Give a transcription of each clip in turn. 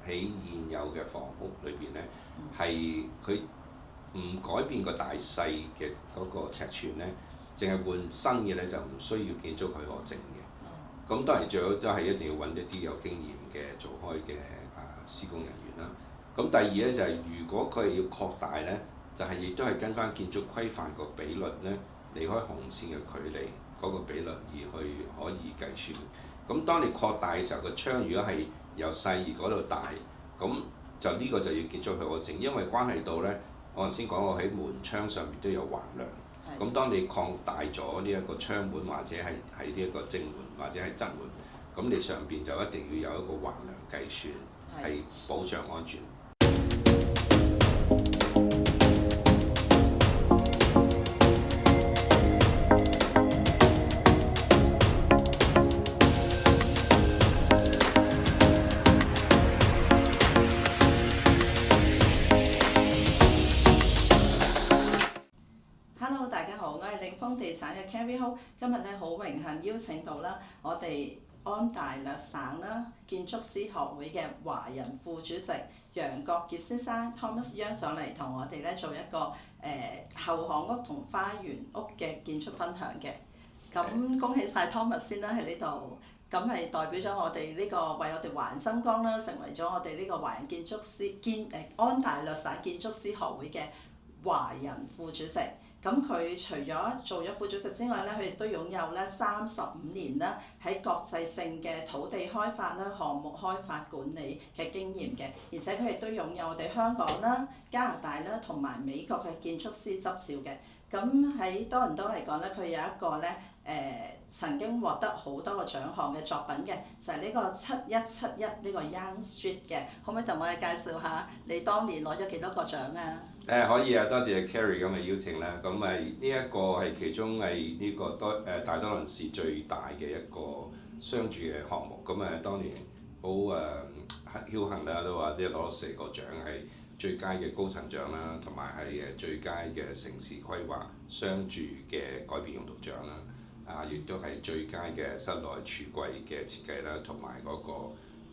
喺現有嘅房屋裏邊咧，係佢唔改變個大細嘅嗰個尺寸咧，淨係換新嘅咧就唔需要建築許可證嘅。咁當然最好都係一定要揾一啲有經驗嘅做開嘅施工人員啦。咁第二咧就係、如果佢係要擴大咧，就係、亦都係跟翻建築規範個比率咧，離開紅線嘅距離嗰個比率而去可以計算。咁當你擴大嘅時候，個窗如果係由細而嗰度大，咁就呢個就要建築許可證，因為關係到咧，我頭先講過喺門窗上面都有橫梁。咁當你擴大咗呢一個窗門或者係呢一個正門或者係側門，咁你上邊就一定要有一個橫梁計算，係保障安全。Hello， 大家好，我係領豐地產嘅 Carrie Ho， 今日咧好榮幸邀請到啦我哋安大略省啦建築師學會嘅華人副主席楊國傑先生 Thomas Young 上嚟同我哋咧做一個後巷屋同花園屋嘅建築分享嘅。咁恭喜晒 Thomas 先啦喺呢度，咁係代表咗我哋呢個為我哋華人爭光啦，成為咗我哋呢個華人建築師安大略省建築師學會嘅華人副主席。咁佢除咗做咗副主席之外咧，佢亦都擁有咧35年啦喺國際性嘅土地開發啦、項目開發管理嘅經驗嘅，而且佢亦都擁有我哋香港啦、加拿大啦同埋美國嘅建築師執照嘅。咁喺多倫多嚟講咧，佢有一個咧曾經獲得好多個獎項嘅作品嘅，就係呢個7171呢個 Yonge Street 嘅，可唔可以同我哋介紹下你當年攞咗幾多個獎啊？可以啊，多謝 Carrie 咁嘅邀請啦。咁呢一個係其中係呢個大多倫市最大嘅一個商住嘅項目。咁當年好僥倖啦，都話即係攞到4個獎，係最佳嘅高層獎啦，同埋係最佳嘅城市規劃商住嘅改變用途獎啦。亦都係最佳嘅室內櫥櫃嘅設計啦，同埋嗰個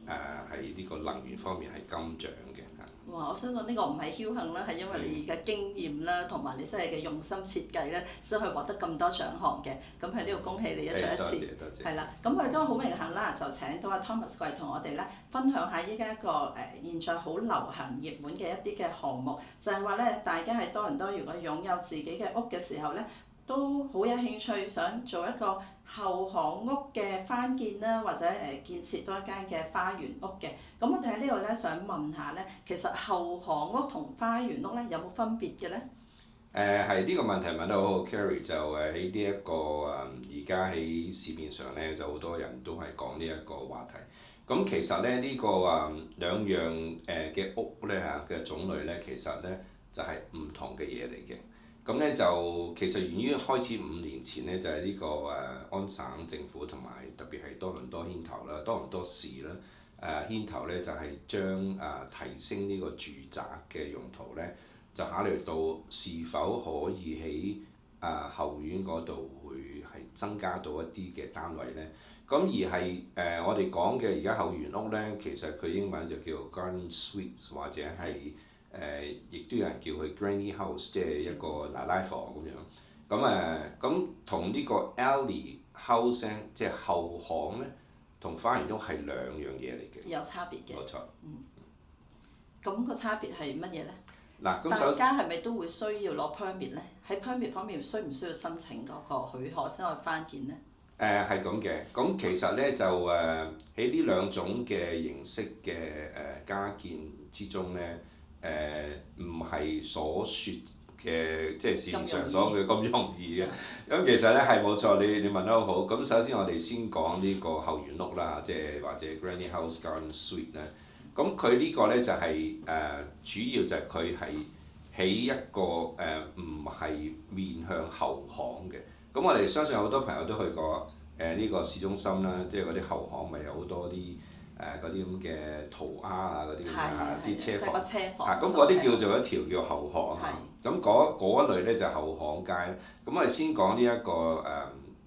喺呢個能源方面係金獎嘅。哇！我相信呢個唔係僥倖啦，係因為你嘅經驗啦，同埋你真係嘅用心設計咧，先可以獲得咁多獎項嘅。咁喺呢度恭喜你再一次。多謝。係啦，咁我哋都好榮幸啦，就請到阿 Thomas 過嚟同我哋咧分享下依家一個現在好流行熱門嘅一啲嘅項目，就係話咧，大家喺多倫多如果擁有自己嘅屋嘅時候咧，都好有興趣想做一個後巷屋嘅翻建啦，或者建設多一間嘅花園屋嘅。咁我哋喺呢度咧想問下咧，其實後巷屋同花園屋咧有冇分別嘅咧？係呢個問題問得好好 Carrie 就喺呢一個而家喺市面上咧，就好多人都係講呢一個話題。咁其實咧呢個兩樣嘅屋咧嘅種類咧，其實咧就係唔同嘅嘢嚟嘅。咁咧就其實源於開始5年前咧，就係呢個安省政府同埋特別係多倫多牽頭啦，多倫多市啦牽頭咧，就係將提升呢個住宅嘅用途咧，就考慮到是否可以喺後院嗰度會係增加到一啲嘅單位咧。咁而係我哋講嘅而家後園屋咧，其實佢英文就叫 garden suite 或者係亦都有人叫佢 granny house， 即係一個奶奶房咁樣。咁同呢個 alley house 咧，即係後巷咧，同花園屋係兩樣嘢嚟嘅。有差別嘅。冇錯。咁個差別係乜嘢咧？嗱，咁大家係咪都會需要攞 permit 咧？喺 permit 方面需唔需要申請嗰個許可先可以翻建咧？係咁嘅，咁其實咧就喺呢兩種嘅形式嘅加建之中咧，唔係所説嘅即係市面上所嘅咁容易嘅。咁其實咧係冇錯，你問得好。咁首先我哋先講呢個後園屋啦，即係或者 granny house garden suite 咧。咁佢呢個咧就係主要就係佢係起一個唔係面向後巷嘅。咁我哋相信好多朋友都去過呢個市中心啦，即係嗰啲後巷咪有好多啲嗰啲咁嘅塗鴉啊嗰啲咁啲車房。咁嗰啲叫做一條叫後巷。咁嗰一類咧就係後巷街。咁我哋先講呢一個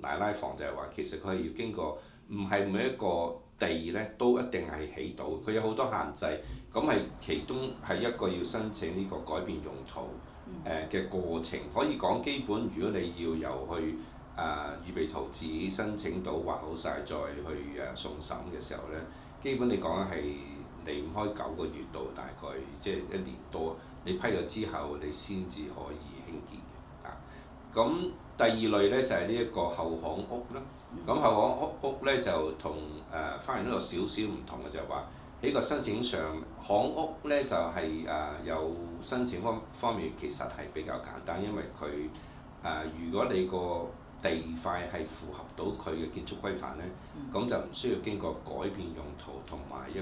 奶奶房就係話，其實佢係要經過唔係每一個地咧都一定係起到，佢有好多限制，咁係其中係一個要申請呢個改變用途嘅過程，可以講基本如果你要由去預備圖紙申請到畫好晒，再去送審嘅時候咧，基本你講係離唔開9個月度，大概即係1年多。你批咗之後，你先至可以興建嘅咁第二類咧就係呢一個後巷屋啦。咁後巷屋咧就同花園屋有少少唔同嘅，就係話喺個申請上，巷屋咧就係有申請方面其實係比較簡單，因為佢如果你個地塊係符合到佢嘅建築規範咧，咁就唔需要經過改變用途同埋一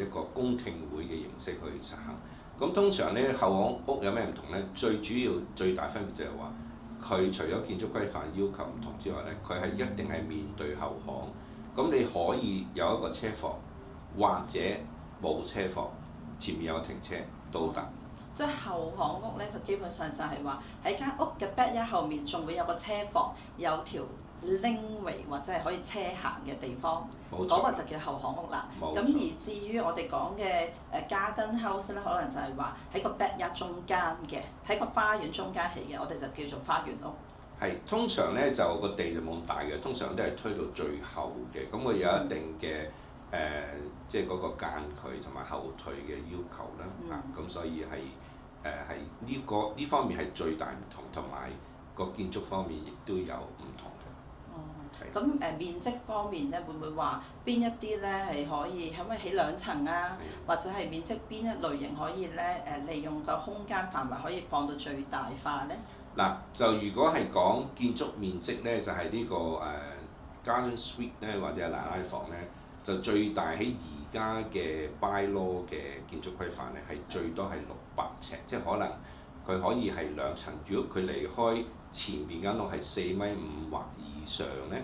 個公聽會嘅形式去實行。咁通常咧後巷屋有咩唔同咧？最主要最大分別就係話，佢除咗建築規範要求唔同之外咧，佢係一定係面對後巷。咁你可以有一個車房，或者冇車房，前面有停車都得。即係後巷屋咧，就基本上就係話喺間屋嘅 backyard 後面仲會有個車房，有條 laneway 或者係可以車行嘅地方，嗰個就叫後巷屋啦。咁而至於我哋講嘅garden house 咧，可能就係話喺個 backyard 中間嘅，喺個花園中間起嘅，我哋就叫做花園屋。係通常咧就個地就冇咁大嘅，通常都係推到最後嘅，咁佢有一定嘅即係嗰個間距同埋後退嘅要求啦。咁所以係呢方面係最大唔同，同埋個建築方面亦都有唔同嘅。咁面積方面咧，會唔會話邊一啲咧係可以可唔可以起2層啊？或者係面積邊一類型可以咧利用個空間範圍可以放到最大化咧？嗱，就如果係講建築面積咧，就係呢個garden suite 咧，或者係奶奶房咧，就最大喺而家嘅 bylaw 嘅建築規範咧，係最多係600尺，即係可能佢可以係2層。如果佢離開前邊間屋係4.5米或以上咧，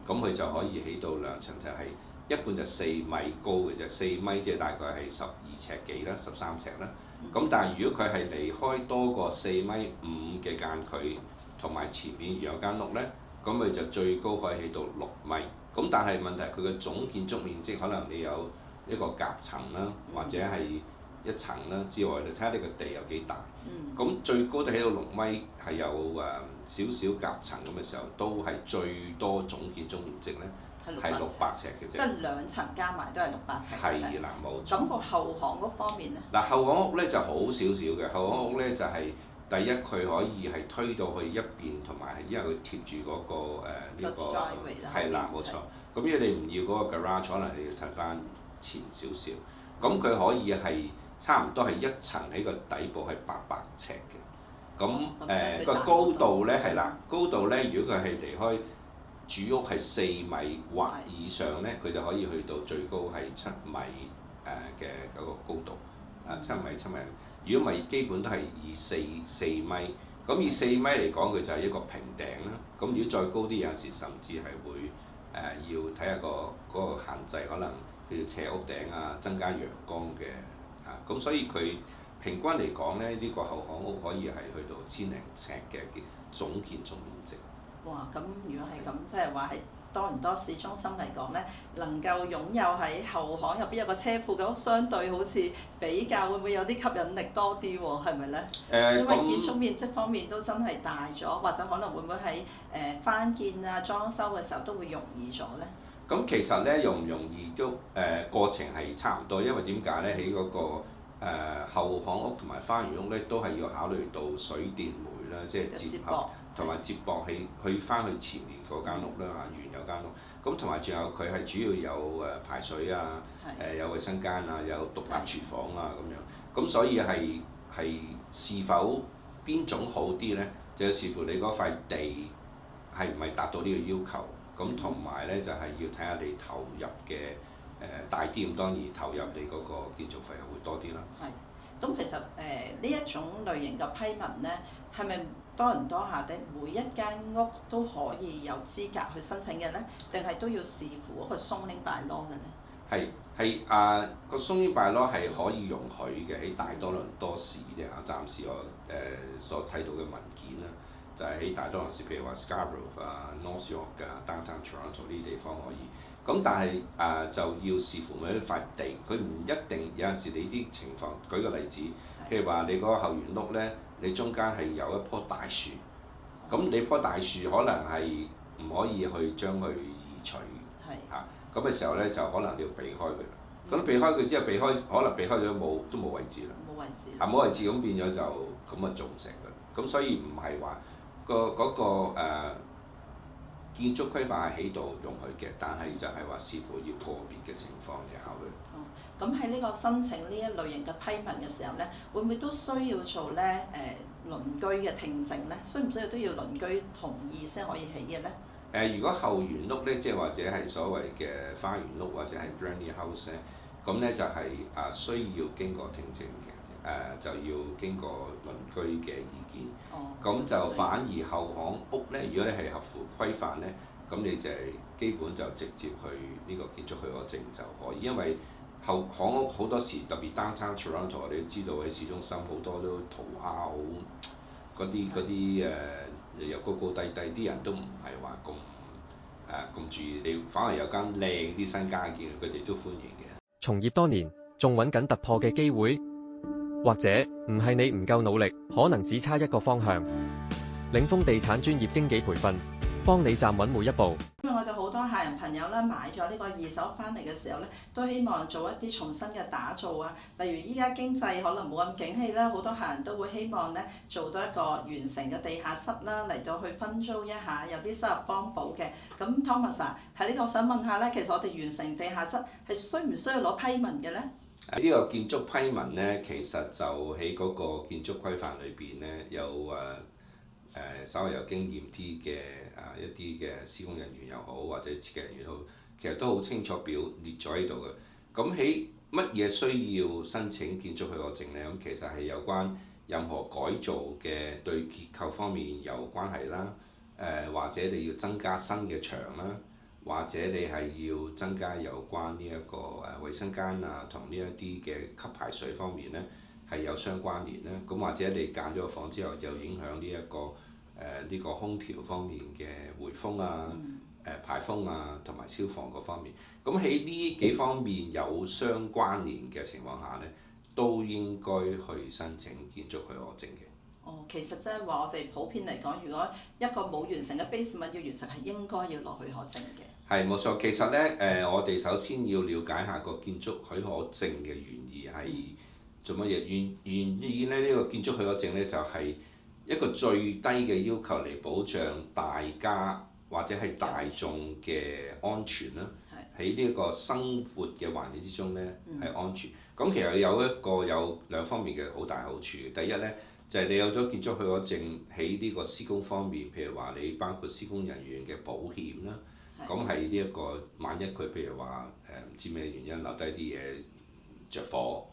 咁佢就可以起到2層，就係一半就4米高嘅啫，4米即係大概係12尺幾啦，13尺啦。咁但係如果佢係離開多過4.5米嘅間距，同埋前邊有間屋咧，咁佢就最高可以起到6米。咁但係問題係佢嘅總建築面積可能你有一個夾層啦，或者係1層啦之外，你睇下你個地有幾大。咁最高都起到6米，係有少少夾層咁嘅時候，都係最多總建築面積咧係600尺嘅啫。即係2層加埋都係600尺嘅啫。係啦，冇錯。咁個後巷屋方面咧？嗱，後巷屋咧就好少少嘅，後巷屋咧就係第一佢可以係推到去一邊，同埋係因為佢貼住嗰個呢個係啦，冇錯。咁如果你唔要嗰個 garage，可能你要褪翻前少少。咁佢可以係差唔多係1層喺個底部係800尺嘅。咁個高度咧係啦，高度咧如果佢係離開主屋係4米或以上咧，佢就可以去到最高係7米嘅嗰個高度。7米。如果唔係，基本都係以4米。咁以4米嚟講，佢就係一個平頂啦。咁如果再高啲，有陣時甚至係會要睇下嗰個限制，可能佢要斜屋頂啊，增加陽光嘅咁所以佢平均嚟講咧，呢個後巷屋可以係去到1000零尺嘅總建築面積。哇！咁如果係咁，即係話喺多倫多市中心嚟講咧，能夠擁有喺後巷入邊有個車庫嘅屋，相對好似比較會唔會有啲吸引力多啲喎？係咪咧？因為建築面積方面都真係大咗，或者可能會唔會喺翻建啊、裝修嘅時候都會容易咗咧？咁其實咧容唔容易都過程係差唔多，因為點解咧？喺嗰個後巷屋同埋花園屋咧，都係要考慮到水電煤啦，即係接合同埋接駁去翻去前面嗰間屋啦，原有間屋。咁同埋仲有佢係主要有排水啊，有衞生間啊，有獨立廚房啊咁樣。咁所以係是否邊種好啲咧？就要視乎你嗰塊地係唔係達到呢個要求。咁同埋咧就係要睇下你投入嘅大啲，咁當然投入你嗰個建築費又會多啲啦。咁其實呢一種類型嘅批文咧，係咪多倫多下底每一間屋都可以有資格去申請嘅咧？定係都要視乎嗰個 zoning bylaw嘅咧？係個 zoning bylaw係可以容許嘅，喺大多倫多市啫嚇。暫時我所睇到嘅文件啦，就係喺大多倫市，譬如話 Scarborough 啊、North York 啊、Downtown Toronto 呢啲地方可以。咁但係就要視乎每一塊地，佢唔一定有陣時你啲情況。舉個例子，譬如話你嗰個後園屋咧，你中間係有一棵大樹，咁你棵大樹可能係唔可以去將佢移除嚇，咁嘅時候咧就可能你要避開佢啦。咁避開佢之後，可能避開咗都冇位置啦。冇位置。冇位置咁變咗就咁啊做唔成㗎。咁所以唔係話嗰個建築規範係喺度容許嘅，但係就係話視乎要個別嘅情況嘅考慮。咁喺呢個申請呢一類型嘅批文嘅時候咧，會唔會都需要做咧鄰居嘅聽證咧？需唔需要都要鄰居同意先可以起嘅咧？如果後園屋咧，即係或者係所謂嘅花園屋或者係 granny house 咧，咁咧就係需要經過聽證嘅。就要經過鄰居嘅意見，咁就反而後巷屋咧，如果你係合乎規範咧，咁你就係基本就直接去呢個建築許可證就可以，因為後巷屋好多時特別 downtown Toronto， 我哋都知道喺市中心好多都塗鴉好嗰啲又高高低低，啲人都唔係話咁注意，你反而有間靚啲新家建，佢哋都歡迎嘅。從業多年，仲揾緊突破嘅機會。或者唔係你唔夠努力，可能只差一個方向。領峰地產專業經紀培訓，幫你站穩每一步。因為我哋好多客人朋友咧買咗呢個二手翻嚟嘅時候咧，都希望做一啲重新嘅打造啊。例如依家經濟可能冇咁景氣啦，好多客人都會希望咧做到一個完成嘅地下室啦，嚟到去分租一下，有啲收入幫補嘅。咁 Thomas 喺呢度想問下咧，其實我哋完成地下室係需唔需要攞批文嘅咧？呢個建築批文咧，其實就喺嗰個建築規範裏邊咧，有稍微有經驗啲嘅一啲嘅施工人員又好，或者設計人員好，其實都好清楚表列咗喺度嘅。咁喺乜嘢需要申請建築許可證咧？咁其實係有關任何改造嘅對結構方面有關係啦，或者你要增加新嘅牆啦。或者你係要增加有關呢一個衛生間啊，同呢一啲嘅吸排水方面咧係有相關聯咧。咁或者你揀咗個房之後，又影響呢個空調方面嘅回風啊、排風啊同埋消防嗰方面。咁喺呢幾方面有相關聯嘅情況下咧，都應該去申請建築許可證嘅。其實即係話我哋普遍嚟講，如果一個冇完成嘅 basement 要完成，係應該要攞許可證嘅。係冇錯，其實咧我哋首先要了解下個建築許可證嘅原意係做乜嘢？原意咧呢個建築許可證咧就係一個最低嘅要求嚟保障大家或者係大眾嘅安全啦。喺呢個生活嘅環境之中咧係安全。咁其實有兩方面嘅好大好處。第一咧，就係你有咗建築許可證喺呢個施工方面，譬如話你包括施工人員嘅保險啦，咁係呢一個萬一佢譬如話唔知咩原因留低啲嘢着火，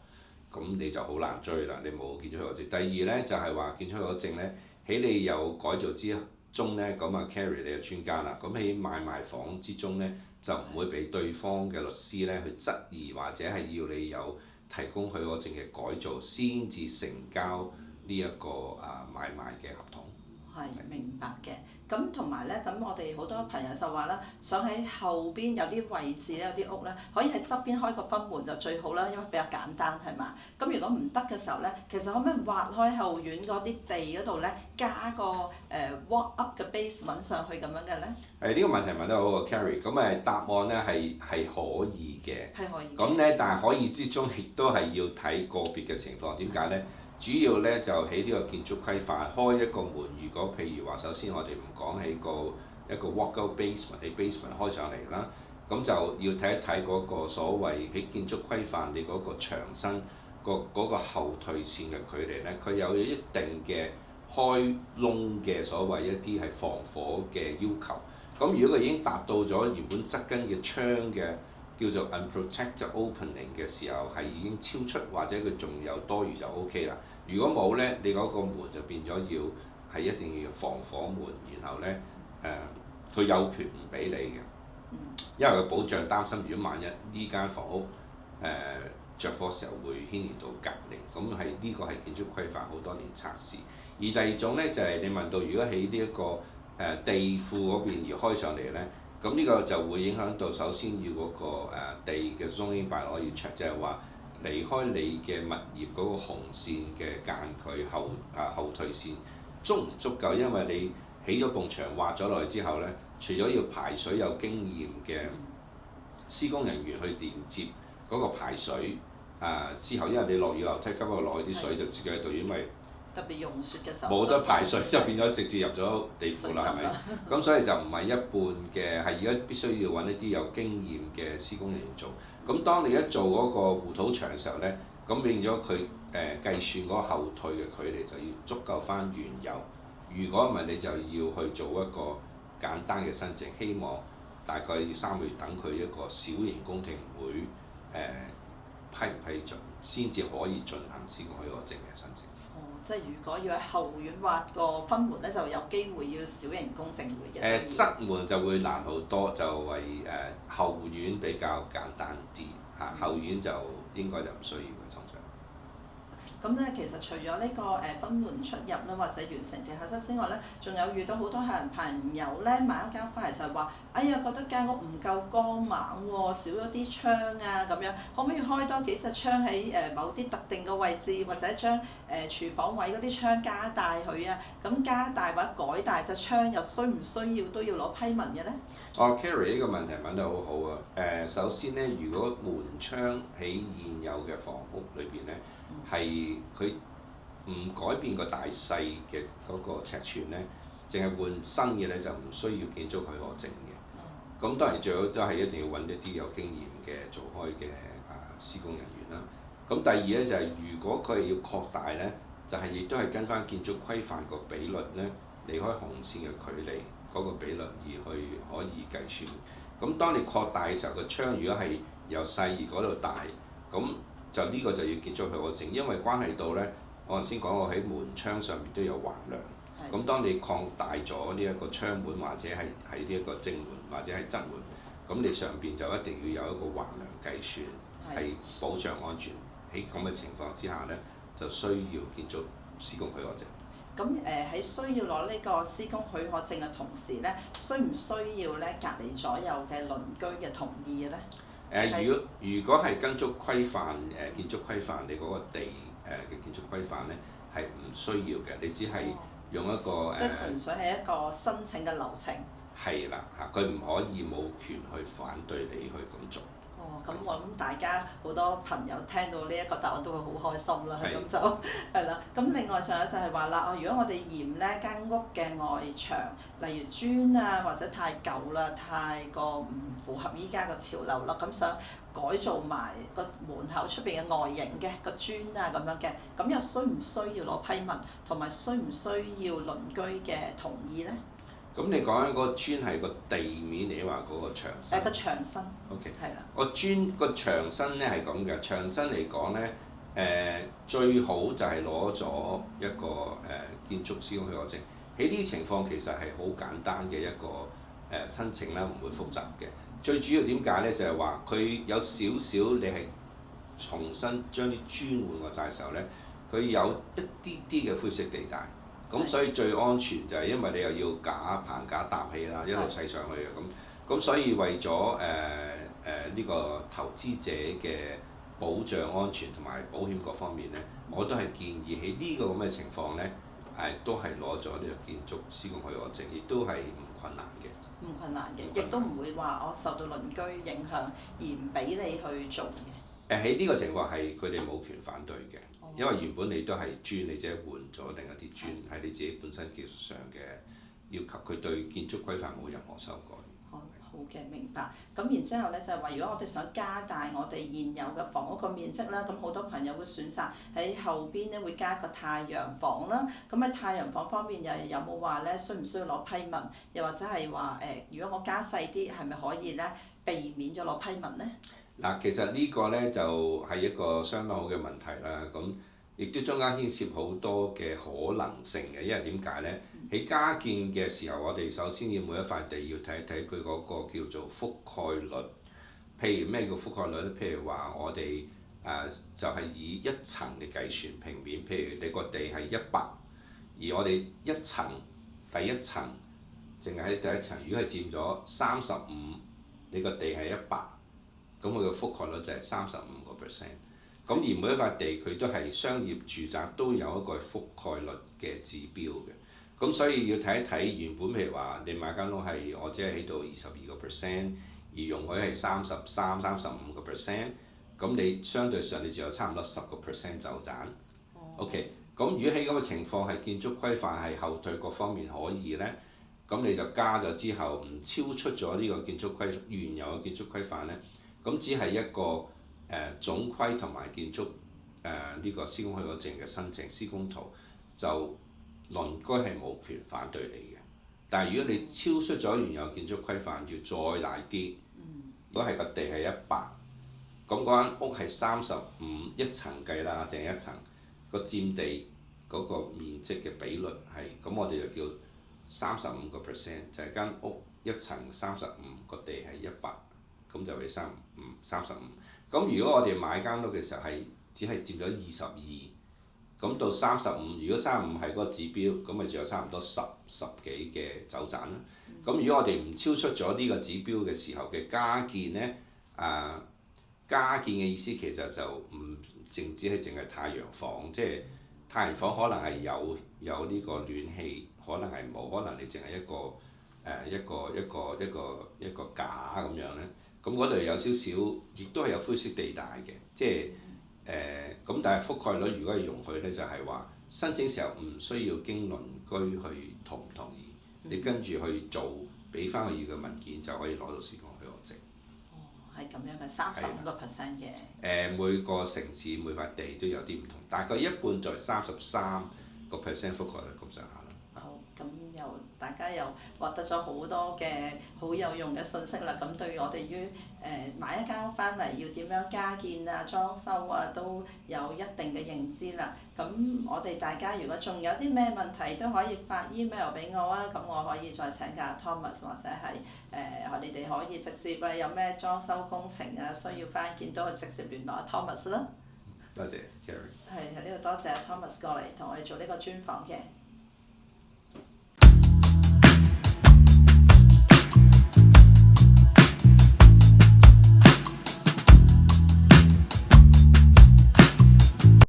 咁你就好難追啦。你冇建築許可證。第二咧就係話建築許可證咧喺你有改造之中咧，咁啊 Carrie 你係專家啦，咁喺買賣房之中咧就唔會俾對方嘅律師咧去質疑，或者係要你有提供許可證嘅改造先至成交呢一個買賣嘅合同。係明白嘅。咁同埋咧，咁我哋好多朋友就話啦，想喺後邊有啲位置咧，有啲屋咧，可以喺側邊開個分門就最好啦，因為比較簡單係嘛。咁如果唔得嘅時候咧，其實可唔可以挖開後院嗰啲地嗰度咧，加個walk up 嘅 basement 上去咁樣嘅咧？呢個問題問得好啊 Carrie。咁答案咧係可以嘅。係可以。咁咧，但係可以之中亦都係要睇個別嘅情況。點解咧？主要咧就喺呢個建築規範開一個門，如果譬如話，首先我哋唔講起一個 walkout basement，你 basement 開上嚟啦，咁就要睇一睇嗰個所謂喺建築規範你嗰個牆身嗰個後退線嘅距離咧，佢有一定嘅開窿嘅所謂一啲係防火嘅要求。咁如果佢已經達到咗原本側根嘅窗嘅叫做 unprotected opening 嘅時候，係已經超出或者佢仲有多餘就 OK 啦。如果冇咧，你嗰個門就變咗要係一定要防火門，然後咧佢有權唔俾你嘅，因為佢保障擔心，如果萬一呢間房屋着火時候會牽連到隔離，咁呢個係建築規範好多年測試。而第二種咧就係你問到，如果喺呢一個地庫嗰邊而開上嚟咧，咁呢個就會影響到首先要嗰個地嘅 zoning bylaw要 check，即係話離開你嘅物業嗰個紅線嘅間距後退線足唔足夠？因為你起咗埲牆挖咗落去之後咧，除咗要排水有經驗嘅施工人員去連接嗰個排水之後，因為你落雨樓梯急落落去啲水就自己喺度，因為特別融雪嘅時候冇得排水，就變咗直接入咗地庫啦，係咪？咁所以就唔係一半嘅，係而家必須要揾一啲有經驗嘅施工人員做。咁當你一做嗰個護土牆嘅時候咧，咁變咗佢計算嗰個後退嘅距離就要足夠翻原有。如果唔係，你就要去做一個簡單嘅申請，希望大概要3個月等佢一個小型工程會批唔批准，先至可以進行施工許可證嘅申請。即係如果要喺後院挖個分門咧，就有機會要小型工程會嘅。側門就會難好多，就為後院比較簡單啲嚇，後院就應該就唔需要嘅通常。咁咧，其實除咗呢個分門出入啦，或者完成地下室之外咧，仲有遇到好多客人朋友咧買一間翻嚟就係話：哎呀，覺得間屋唔夠光猛喎，少咗啲窗啊咁樣，可唔可以開多幾隻窗喺某啲特定嘅位置，或者將廚房位嗰啲窗加大佢啊？咁加大或者改大隻窗，又需唔需要都要攞批文嘅咧Carrie 呢個問題問得好好啊！首先咧，如果門窗喺現有嘅房屋裏邊咧，係佢唔改變個大細嘅嗰個尺寸咧，淨係換新嘅咧就唔需要建築許可證嘅。咁當然最好都係一定要揾一啲有經驗嘅做開嘅施工人員啦。咁第二咧就係、如果佢係要擴大咧，就係亦都係跟翻建築規範個比率咧，離開紅線嘅距離嗰個比率而去可以計算。咁當你擴大嘅時候，個窗如果係由細而嗰度大，咁就呢個就要建築許可證，因為關係到咧，我頭先講過喺門窗上面都有橫梁。咁當你擴大咗呢一個窗門，或者係喺呢一個正門或者係側門，咁你上邊就一定要有一個橫梁計算，係保障安全。喺咁嘅情況之下咧，就需要建築施工許可證。咁喺需要攞呢個施工許可證嘅同時咧，需唔需要咧隔離左右嘅鄰居嘅同意嘅咧？如果係跟足規範建築規範，你嗰個地嘅建築規範咧係唔需要嘅，你只係用一個即係純粹係一個申請嘅流程。係啦佢唔可以冇權去反對你去咁做。咁我諗大家好多朋友聽到呢一個答案都會好開心啦，咁就係啦。咁另外仲有就係話啦，如果我哋嫌呢間屋嘅外牆，例如磚啊或者太舊啦，太過唔符合依家個潮流啦，咁想改造埋個門口出邊嘅外形嘅個磚啊咁樣嘅，咁又需唔需要攞批文，同埋需唔需要鄰居嘅同意咧？咁你講緊嗰個磚係個地面，你話嗰個牆身？個牆身。OK。係啦。個磚個牆身咧係咁嘅，牆身嚟講咧，最好就係攞咗一個建築施工許可證。喺呢啲情況其實係好簡單嘅一個申請啦，唔會複雜嘅。最主要點解咧？就係話佢有少少你係重新將啲磚換過晒嘅時候咧，佢有一啲啲嘅灰色地帶。咁所以最安全就係因為你又要棚架搭起啦，一路砌上去嘅咁所以為咗呢個投資者嘅保障安全同埋保險各方面咧，我都係建議喺呢個咁嘅情況咧，都係攞咗呢個建築施工許可證，亦都係唔困難嘅。唔困難嘅，亦都唔會話我受到鄰居影響而唔俾你去做嘅。喺呢個情況係佢哋冇權反對嘅。因為原本你都係磚，你只係換咗另一啲磚，係你自己本身技術上嘅要求，佢對建築規範冇任何修改。好嘅，明白。咁然之後咧，就係話，如果我哋想加大我哋現有嘅房屋個面積啦，咁好多朋友會選擇喺後邊咧會加個太陽房啦。咁喺太陽房方面又有冇話咧需唔需要攞批文？又或者係話如果我加細啲，係咪可以咧避免咗攞批文咧？嗱，其實呢個咧就係一個相當好嘅問題啦。咁亦都中間牽涉好多嘅可能性嘅，因為點解咧？喺加建嘅時候，我哋首先要每一塊地要睇一睇佢嗰個叫做覆蓋率。譬如咩叫覆蓋率咧？譬如話我哋就係以一層嘅計算平面，譬如你個地係100，而我哋第一層淨係喺第一層，如果係佔咗35，你個地係100，咁佢個覆蓋率就係35%。咁而每一塊地佢都係商業住宅都有一個覆蓋率嘅指標嘅。咁所以要睇一睇原本譬如話你買間屋係我只係起到22%，而容許係33-35%，咁你相對上你就有差唔多10%走盞。OK， 咁如果喺咁嘅情況係建築規範係後退各方面可以呢，咁你就加咗之後唔超出咗呢個建築原有嘅建築規範呢，咁只係一個總規同埋建築呢個施工許可證嘅申請施工圖，就鄰居係冇權反對你嘅。但係如果你超出咗原有建築規範，要再大啲，如果係個地係100，咁嗰間屋係35一層計啦，淨係一層個佔地嗰個面積嘅比率係，咁我哋就叫35%，就係間屋一層35，個地係100，咁就俾35。咁如果我哋買間屋嘅時候係只係佔咗22，咁到35，如果35係嗰個指標，咁咪仲有差唔多十幾嘅走盞啦。咁如果我哋唔超出咗呢個指標嘅時候嘅加建呢，加建嘅意思其實就唔淨係太陽房，即係太陽房可能係有呢個暖氣，可能係冇，可能你淨係一個架咁樣呢。咁嗰度有少少，亦都係有灰色地帶嘅，即係咁但係覆蓋率如果係容許呢，就係話申請時候唔需要經鄰居去同唔同意，你跟住去做，俾翻佢要嘅文件就可以攞到施工許可證。哦，係咁樣嘅35%嘅。每個城市每塊地都有啲唔同，大概一半在33%覆蓋率咁上下啦。好，咁大家又獲得咗好多嘅好有用嘅信息啦。咁對於我哋於買一間屋翻嚟要點樣加建啊、裝修啊，都有一定嘅認知啦。咁我哋大家如果仲有啲咩問題都可以發 email 俾我啊，咁我可以再請教 Thomas， 或者係你哋可以直接有咩裝修工程啊需要翻建都可以直接聯絡 Thomas 啦。多謝 Carrie。係喺呢度多謝 Thomas 過嚟同我哋做呢個專訪嘅。